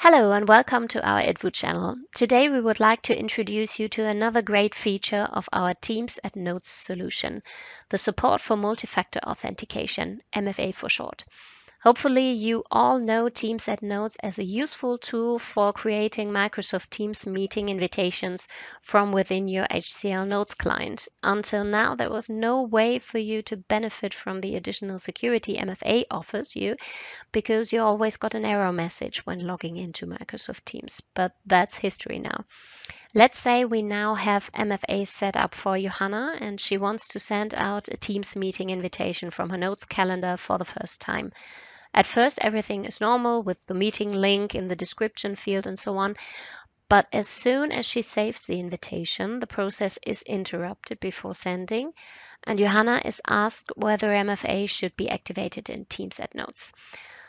Hello and welcome to our IDVU channel. Today we would like to introduce you to another great feature of our Teams at Notes solution, the support for multi-factor authentication, MFA for short. Hopefully you all know Teams at Notes as a useful tool for creating Microsoft Teams meeting invitations from within your HCL Notes client. Until now, there was no way for you to benefit from the additional security MFA offers you because you always got an error message when logging into Microsoft Teams. But that's history now. Let's say we now have MFA set up for Johanna and she wants to send out a Teams meeting invitation from her Notes calendar for the first time. At first, everything is normal with the meeting link in the description field and so on. But as soon as she saves the invitation, the process is interrupted before sending, and Johanna is asked whether MFA should be activated in Teams at Notes.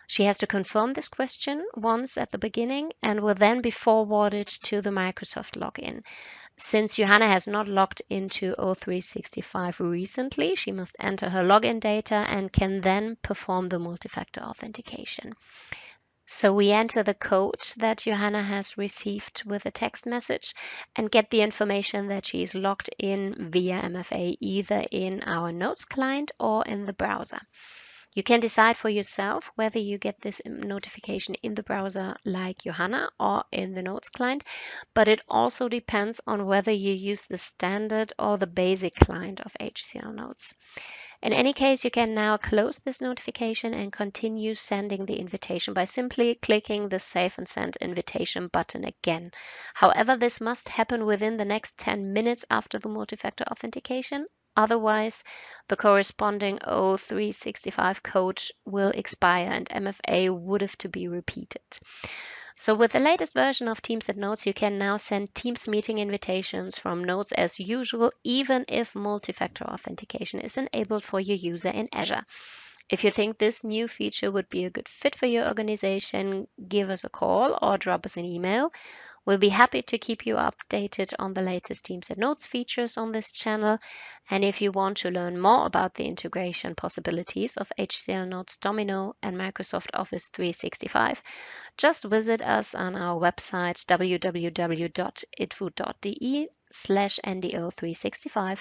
She has to confirm this question once at the beginning and will then be forwarded to the Microsoft login. Since Johanna has not logged into O365 recently, she must enter her login data and can then perform the multi-factor authentication. So we enter the code that Johanna has received with a text message and get the information that she is logged in via MFA either in our Notes client or in the browser. You can decide for yourself whether you get this notification in the browser like Johanna or in the Notes client, but it also depends on whether you use the standard or the basic client of HCL Notes. In any case, you can now close this notification and continue sending the invitation by simply clicking the Save and Send Invitation button again. However, this must happen within the next 10 minutes after the multi-factor authentication. Otherwise, the corresponding O365 code will expire and MFA would have to be repeated. So with the latest version of Teams at Notes, you can now send Teams meeting invitations from Notes as usual, even if multi-factor authentication is enabled for your user in Azure. If you think this new feature would be a good fit for your organization, give us a call or drop us an email. We'll be happy to keep you updated on the latest Teams and Notes features on this channel. And if you want to learn more about the integration possibilities of HCL Notes Domino and Microsoft Office 365, just visit us on our website www.idvu.de/ndo365.